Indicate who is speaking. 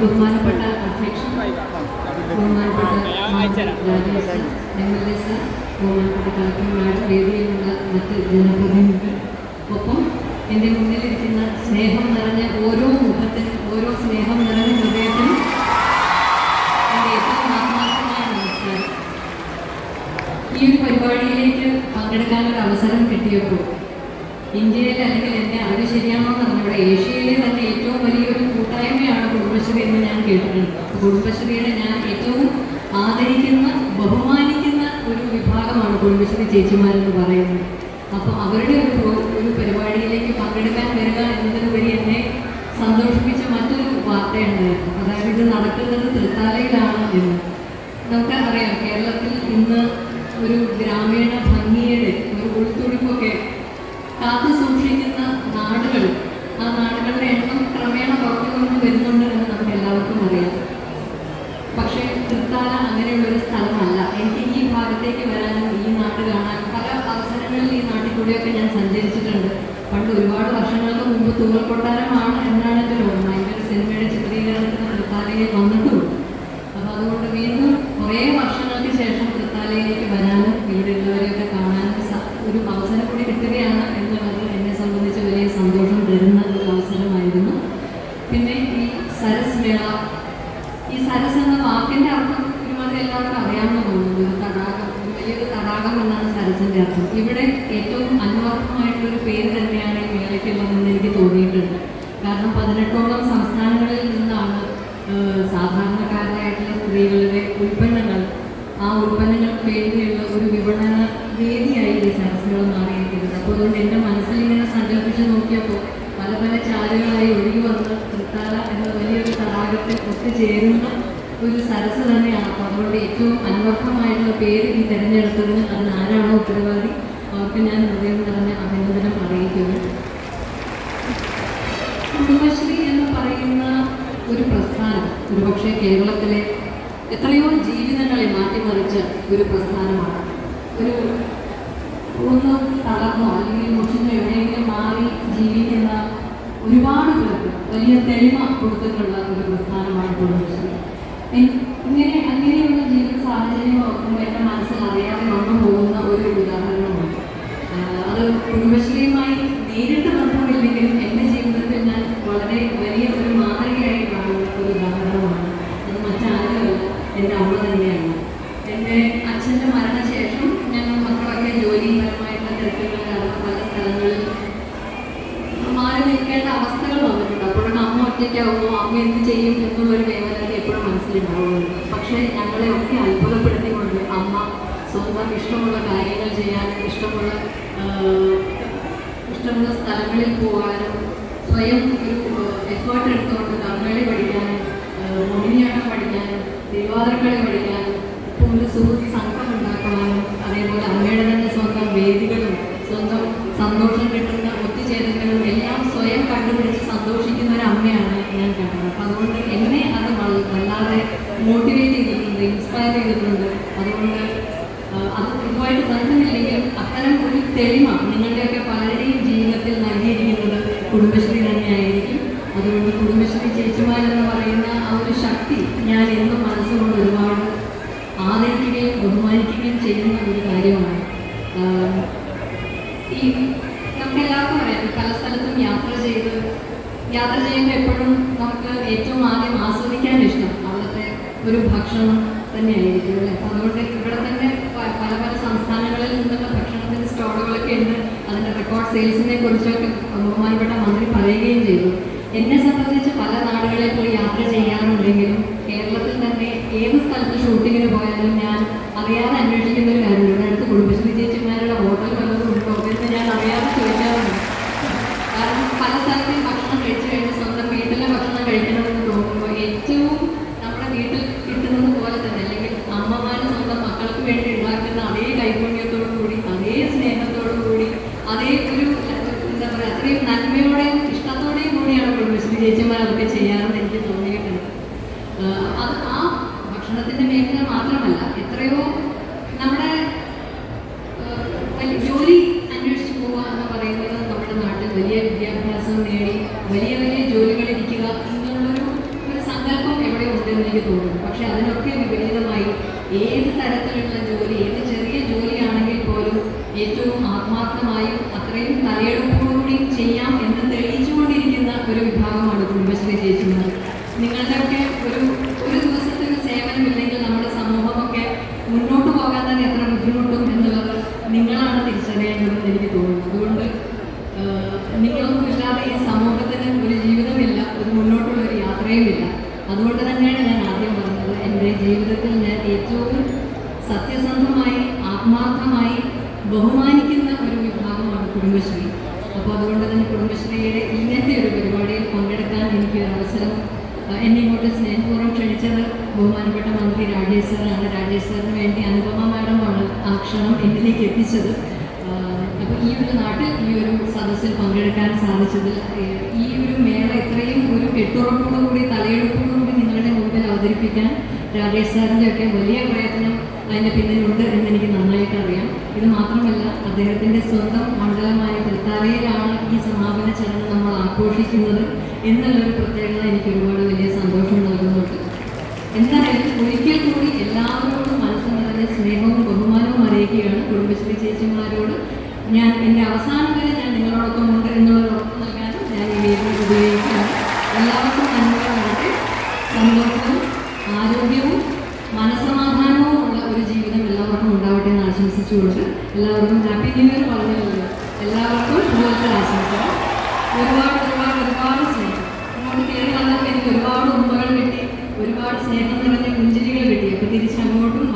Speaker 1: ബഹുമാനപ്പെട്ട അധ്യക്ഷൻ, ബഹുമാനപ്പെട്ട രാജേഷ് MLA, ബഹുമാനപ്പെട്ട കളക്ടർമാർ, വേദിയിലുള്ള മറ്റ് ജനപ്രതിനിധികൾ, ഒപ്പം എൻ്റെ മുന്നിലിരിക്കുന്ന സ്നേഹം നിറഞ്ഞ ഓരോ മുഖത്തിനും, ഓരോ സ്നേഹം നിറഞ്ഞ ഹൃദയത്തിനും എൻ്റെ ഏറ്റവും ആത്മാർത്ഥമായ നമസ്കാരം. ഈ ഒരു പരിപാടിയിലേക്ക് പങ്കെടുക്കാനൊരു അവസരം കിട്ടിയപ്പോൾ ഇന്ത്യയിൽ, അല്ലെങ്കിൽ എൻ്റെ അറിവ് ശരിയാണോ എന്ന് നമ്മുടെ ഏഷ്യയിലെ തന്നെ ഏറ്റവും വലിയൊരു കൂട്ടായ്മയാണ് കുടുംബശ്രീ എന്ന് ഞാൻ കേട്ടിട്ടുണ്ട്. കുടുംബശ്രീയുടെ ഞാൻ ഏറ്റവും ആദരിക്കുന്ന, ബഹുമാനിക്കുന്ന ഒരു വിഭാഗമാണ് കുടുംബശ്രീ ചേച്ചിമാരെന്ന് പറയുന്നത്. അപ്പോൾ അവരുടെ ഒരു പരിപാടിയിലേക്ക് പങ്കെടുക്കാൻ വരിക എന്നതിനുപരി എന്നെ സന്തോഷിപ്പിച്ച മറ്റൊരു വാർത്തയുണ്ടായിരുന്നു. അതായത് ഇത് നടക്കുന്നത് തൃത്താലയിലാണ് എന്ന്. നമുക്ക് അറിയാം, കേരളത്തിൽ ഇന്ന് ഒരു ഗ്രാമീണ ഭംഗിയുടെ ഒരു ഉൾത്തുടിപ്പൊക്കെ കാത്തു സൂക്ഷിക്കുന്ന നാടുകൾ, ആ നാടുകളുടെ എണ്ണം ക്രമേണ പുറത്തുകൊണ്ട് വരുന്നുണ്ട് എന്ന് നമുക്ക് എല്ലാവർക്കും അറിയാം. പക്ഷേ തൃത്താല അങ്ങനെയുള്ളൊരു സ്ഥലമല്ല. എനിക്ക് ഈ ഭാഗത്തേക്ക് വരാനും ഈ നാട് കാണാൻ പല അവസരങ്ങളിൽ ഈ നാട്ടിൽ കൂടെയൊക്കെ ഞാൻ സഞ്ചരിച്ചിട്ടുണ്ട്. പണ്ട് ഒരുപാട് വർഷങ്ങൾക്ക് മുമ്പ് തൂവൽ കൊട്ടാരമാണ് എന്നാണ് എൻ്റെ ഓർമ്മ. എൻ്റെ ഒരു സിനിമയുടെ ചിത്രീകരണത്തിന് തൃത്താലയിൽ വന്നിട്ടുമുണ്ട്. അപ്പോൾ അതുകൊണ്ട് വീണ്ടും കുറേ വർഷങ്ങൾക്ക് ശേഷം തൃത്താലയിലേക്ക് വരാനും ഇവിടെ ഉള്ളവരെയൊക്കെ കാണാനും ഒരു അവസരം കൂടി കിട്ടുകയാണ് എന്നുള്ളത് എന്നെ സംബന്ധിച്ച് വലിയ സന്തോഷം തരുന്ന ഒരു അവസരമായിരുന്നു. പിന്നെ ഈ സരസ് മേള, ഈ സരസ് എന്ന വാക്കിൻ്റെ അർത്ഥം ഒരുമാതിരി എല്ലാവർക്കും അറിയാമെന്ന് തോന്നുന്നു. ഒരു തടാകം, ഒരു വലിയൊരു തടാകം എന്നാണ് സരസിൻ്റെ അർത്ഥം. ഇവിടെ ഏറ്റവും അന്വർത്ഥമായിട്ടുള്ളൊരു പേര് തന്നെയാണ് ഈ മേളയ്ക്കുള്ളതെന്ന് എനിക്ക് തോന്നിയിട്ടുണ്ട്. കാരണം 18ഓളം സംസ്ഥാനങ്ങളിൽ നിന്നാണ് സാധാരണക്കാരായിട്ടുള്ള സ്ത്രീകളുടെ ഉൽപ്പന്നങ്ങൾ, ആ ഉൽപ്പന്നങ്ങൾക്ക് വേണ്ടിയുള്ള ഒരു വിപണന വേദിയായി ഈ സരസ് മേള മാറിയിരിക്കുന്നത്. അപ്പോൾ അതുകൊണ്ട് എൻ്റെ മനസ്സിൽ ഇങ്ങനെ സങ്കല്പിച്ച് നോക്കിയപ്പോൾ പല പല ചാലുകളായി ഒഴുകി വന്ന് തൃത്താല എന്ന വലിയൊരു തടാകത്തിൽ ഒത്തുചേരുന്ന ഒരു സരസ് തന്നെയാണ്. അപ്പോൾ അതുകൊണ്ട് ഏറ്റവും അന്വർത്ഥമായിട്ടുള്ള പേര് ഈ തിരഞ്ഞെടുത്തതിന് അതിന് ആരാണോ ഉത്തരവാദി അവർക്ക് ഞാൻ ഹൃദയം നിറഞ്ഞ അഭിനന്ദനം അറിയിക്കുന്നു. കുടുംബശ്രീ എന്ന് പറയുന്ന ഒരു പ്രസ്ഥാനം ഒരുപക്ഷെ കേരളത്തിലെ എത്രയോ ജീവിതങ്ങളെ മാറ്റിമറിച്ച ഒരു പ്രസ്ഥാനമാണ്. ഒന്ന് തളർന്നോ അല്ലെങ്കിൽ മുഷിഞ്ഞോ എവിടെയെങ്കിലും മാറി ജീവിക്കുന്ന ഒരുപാട് പേർക്ക് വലിയ തെളിമ കൊടുത്തിട്ടുള്ള ഒരു പ്രസ്ഥാനമാണ് കുടുംബശ്രീ. അങ്ങനെയുള്ള ജീവിത സാഹചര്യം ഓർക്കുമ്പോൾ എൻ്റെ മനസ്സിൽ അറിയാതെ വന്നു പോകുന്ന ഒരു ഉദാഹരണമാണ്. അത് കുടുംബശ്രീയുമായി നേരിട്ട് ബന്ധമില്ലെങ്കിലും എൻ്റെ ജീവിതത്തിൽ ഞാൻ വളരെ വലിയ ഒരു മാതൃകയായി കാണുന്ന ഒരു ഉദാഹരണമാണ്. അത് മറ്റാരുമല്ല, എൻ്റെ അമ്മ തന്നെയാണ്. എൻ്റെ അച്ഛൻ്റെ മരണശേഷം ഞങ്ങൾ മക്കളൊക്കെ ജോലിപരമായിട്ടുള്ള തിരക്കുകൾ കാരണം പല സ്ഥലങ്ങളിൽ മാറി നിൽക്കേണ്ട അവസ്ഥകൾ വന്നിട്ടുണ്ട്. അപ്പോഴൊക്കെ അമ്മ ഒറ്റയ്ക്കാവുമ്പോൾ അമ്മ എന്ത് ചെയ്യും എന്നുള്ളൊരു വേവലാതി എപ്പോഴും മനസ്സിലുണ്ടാവുന്നുണ്ട്. പക്ഷേ ഞങ്ങളെ ഒക്കെ അത്ഭുതപ്പെടുത്തിക്കൊണ്ട് അമ്മ സ്വന്തം ഇഷ്ടമുള്ള കാര്യങ്ങൾ ചെയ്യാനും ഇഷ്ടമുള്ള സ്ഥലങ്ങളിൽ പോകാനും സ്വയം ഒരു എഫേർട്ട് എടുത്തുകൊണ്ട് കർമ്മകളി പഠിക്കാനും മോഹിനിയാട്ടം പഠിക്കാനും തിരുവാതിരക്കളി പഠിക്കാനും ഇപ്പോൾ ഒരു സുഹൃത്ത് സംഘം ഉണ്ടാക്കുവാനും അതേപോലെ അമ്മയുടെ തന്നെ സ്വന്തം വേദികളും സ്വന്തം സന്തോഷം കിട്ടുന്ന ഒത്തുചേരലുകളും എല്ലാം സ്വയം കണ്ടുപിടിച്ച് സന്തോഷിക്കുന്ന ഒരു അമ്മയാണ് ഞാൻ കണ്ടത്. അപ്പം അതുകൊണ്ട് എന്നെ അത് വല്ലാതെ മോട്ടിവേറ്റ് ചെയ്തിട്ടുണ്ട്, ഇൻസ്പയർ ചെയ്തിട്ടുണ്ട്. അതുകൊണ്ട് അത് ഇതുമായിട്ട് ബന്ധമില്ലെങ്കിലും അത്തരം ഒരു തെളിമ നിങ്ങളുടെയൊക്കെ പലരുടെയും ജീവിതത്തിൽ നൽകിയിരിക്കുന്നത് കുടുംബശ്രീ തന്നെയായിരിക്കും. അതുകൊണ്ട് കുടുംബശ്രീ ചേച്ചിമാരെന്ന് പറയുന്ന ആ ഒരു ശക്തി ഞാൻ എന്നും മനസ്സുകൊണ്ട് ഒരുപാട് ആദരിക്കുകയും ബഹുമാനിക്കുകയും ചെയ്യുന്ന ഒരു കാര്യമാണ്. ഈ നമുക്കെല്ലാവർക്കും അറിയാം, പല സ്ഥലത്തും യാത്ര ചെയ്യുമ്പോൾ എപ്പോഴും നമുക്ക് ഏറ്റവും ആദ്യം ആസ്വദിക്കാൻ ഇഷ്ടം അവിടുത്തെ ഒരു ഭക്ഷണം തന്നെയായിരിക്കും അല്ലേ. അപ്പോൾ അതുകൊണ്ട് ഇവിടെ തന്നെ പല പല സംസ്ഥാനങ്ങളിൽ നിന്നുള്ള ഭക്ഷണത്തിൻ്റെ സ്റ്റോളുകളൊക്കെ ഉണ്ട്. അതിൻ്റെ റെക്കോർഡ് സെയിൽസിനെ കുറിച്ചൊക്കെ ബഹുമാനപ്പെട്ട മന്ത്രി പറയുകയും ചെയ്തു. എന്നെ സംബന്ധിച്ച് പല നാടുകളിൽ പോയി യാത്ര ചെയ്യാറുണ്ടെങ്കിലും കേരളത്തിൽ തന്നെ ഏത് സ്ഥലത്ത് ഷൂട്ടിങ്ങിന് പോയാലും ഞാൻ അറിയാതെ അന്വേഷിക്കുന്ന ഒരു കാര്യമുണ്ട്, ഇവിടെ അടുത്ത് കുടുംബശ്രീ ചേച്ചിമാരുടെ ഹോട്ടൽ വല്ലതും ഉണ്ടോ എന്ന് ഞാൻ അറിയാതെ ചോദിക്കാറുണ്ട്. കാരണം പല സ്ഥലത്തെയും ഭക്ഷണം കഴിച്ചു കഴിഞ്ഞ് സ്വന്തം വീട്ടിലെ ഭക്ഷണം കഴിക്കണമെന്ന് തോന്നുമ്പോൾ ഏറ്റവും നമ്മുടെ വീട്ടിൽ കിട്ടുന്നത് പോലെ തന്നെ അല്ലെങ്കിൽ അമ്മമാർ സ്വന്തം മക്കൾക്ക് വേണ്ടി ഉണ്ടാക്കുന്ന അതേ കൈപുണ്യത്തോടു കൂടി അതേ സ്നേഹത്തോടു കൂടി അതേ ഒരു എന്താ പറയുക അത്രയും നന്മയോടെയും ഇഷ്ടത്തോടെയും കൂടിയാണ് കുടുംബശ്രീ ചേച്ചിമാർ അതൊക്കെ ചെയ്യാമെന്ന് എനിക്ക് തോന്നിയിട്ടുണ്ട്. അത് ആ ഭക്ഷണത്തിൻ്റെ മേഖല മാത്രമല്ല, എത്രയോ നമ്മുടെ ജോലി അന്വേഷിച്ച് പോവുക എന്ന് പറയുന്നത് നമ്മുടെ നാട്ടിൽ വലിയ വിദ്യാഭ്യാസ വിദ്യാഭ്യാസം നേടി വലിയ വലിയ ജോലികളിരിക്കുക എന്നുള്ളൊരു സങ്കല്പം എവിടെ ഉണ്ടെന്ന് എനിക്ക് തോന്നുന്നു. പക്ഷെ അതിനൊക്കെ വിപരീതമായി ഏത് തരത്തിലുള്ള ജോലി, ഏത് ചെറിയ ജോലിയാണെങ്കിൽ പോലും ഏറ്റവും ആത്മാർത്ഥമായും അത്രയും തലയെടുപ്പോടുകൂടിയും ചെയ്യാം എന്ന് തെളിയിച്ചുകൊണ്ടിരിക്കുന്ന ഒരു വിഭാഗമാണ് കുടുംബശ്രീ ചേച്ചിമാർ. നിങ്ങളുടെയൊക്കെ ഒരു ദിവസത്തെ സേവനമില്ലെങ്കിൽ നമ്മുടെ സമൂഹമൊക്കെ മുന്നോട്ട് പോകാൻ തന്നെ എത്ര ബുദ്ധിമുട്ടും എന്നുള്ളത് നിങ്ങളാണ് തിരിച്ചറിയേണ്ടതെന്ന് എനിക്ക് തോന്നുന്നു. അതുകൊണ്ട് നിങ്ങളൊന്നും ഇല്ലാതെ ഈ സമൂഹത്തിന് ഒരു ജീവിതമില്ല, ഒരു മുന്നോട്ടുള്ള ഒരു യാത്രയുമില്ല. അതുകൊണ്ട് തന്നെയാണ് ഞാൻ ആദ്യം പറഞ്ഞത്, എൻ്റെ ജീവിതത്തിൽ ഞാൻ ഏറ്റവും സത്യസന്ധമായി ആത്മാർത്ഥമായി ബഹുമാനിക്കുന്ന ഒരു വിഭാഗമാണ് കുടുംബശ്രീ. അപ്പോൾ അതുകൊണ്ട് തന്നെ കുടുംബശ്രീയുടെ ഇങ്ങനത്തെ ഒരു പരിപാടിയിൽ പങ്കെടുക്കാൻ എനിക്ക് ഒരു അവസരം എന്നെ ഇങ്ങോട്ട് സ്നേഹപൂർവ്വം ക്ഷണിച്ചത് ബഹുമാനപ്പെട്ട മന്ത്രി രാജേഷ് സാറാണ്. രാജേഷ് സാറിന് വേണ്ടി അനുപമ മാഡമാണ് ആ ക്ഷണം എന്നിലേക്ക് എത്തിച്ചത്. അപ്പോൾ ഈ ഒരു നാട്ടിൽ ഈ ഒരു സദസ്സിൽ പങ്കെടുക്കാൻ സാധിച്ചതിൽ, ഈ ഒരു മേള ഇത്രയും ഒരു കെട്ടുറപ്പോടുകൂടി തലയെടുപ്പോടുകൂടി നിങ്ങളുടെ മുമ്പിൽ അവതരിപ്പിക്കാൻ രാജേഷ് സാറിൻ്റെ ഒക്കെ വലിയ പ്രയത്നം അതിൻ്റെ പിന്നിലുണ്ട് എന്നെനിക്ക് നന്നായിട്ട് അറിയാം. ഇത് മാത്രമല്ല, അദ്ദേഹത്തിൻ്റെ സ്വന്തം മണ്ഡലമായ തൃത്താലയിലാണ് ഈ സമാപന ചടങ്ങ് നമ്മൾ ആഘോഷിക്കുന്നത് എന്നുള്ളൊരു പ്രത്യേകത എനിക്ക് ഒരുപാട് വലിയ സന്തോഷം നൽകുന്നുണ്ട്. എന്തായാലും ഒരിക്കൽ കൂടി എല്ലാവരോടും മനസ്സ് നിറഞ്ഞ സ്നേഹവും ബഹുമാനവും അറിയിക്കുകയാണ്. കുടുംബശ്രീ ചേച്ചിമാരോട് ഞാൻ എൻ്റെ അവസാനം വരെ ഞാൻ നിങ്ങളോടൊപ്പം ഉണ്ട് എന്നുള്ളത് ഉറപ്പ് നൽകാനും ഞാൻ ഈ വേദന ഉപയോഗിക്കുകയാണ്. എല്ലാവർക്കും നന്മകളാകട്ടെ, സന്തോഷവും ആരോഗ്യവും മനസ്സമാധാനവും ഉള്ള ഒരു ജീവിതം എല്ലാവർക്കും ഉണ്ടാവട്ടെ എന്ന് ആശംസിച്ചുകൊണ്ട് എല്ലാവർക്കും ഹാപ്പി ന്യൂ ഇയർ പറഞ്ഞല്ലോ. എല്ലാവർക്കും കൂടുതൽ ആശംസകൾ. ഒരുപാട് ഒരുപാട് ഒരുപാട് സ്നേഹം. അങ്ങോട്ട് കയറി വന്നപ്പോൾ എനിക്ക് ഒരുപാട് ഉമ്മകൾ കിട്ടി, ഒരുപാട് സ്നേഹം നിറഞ്ഞ പുഞ്ചിരികൾ കിട്ടി. അപ്പോൾ തിരിച്ചങ്ങോട്ടും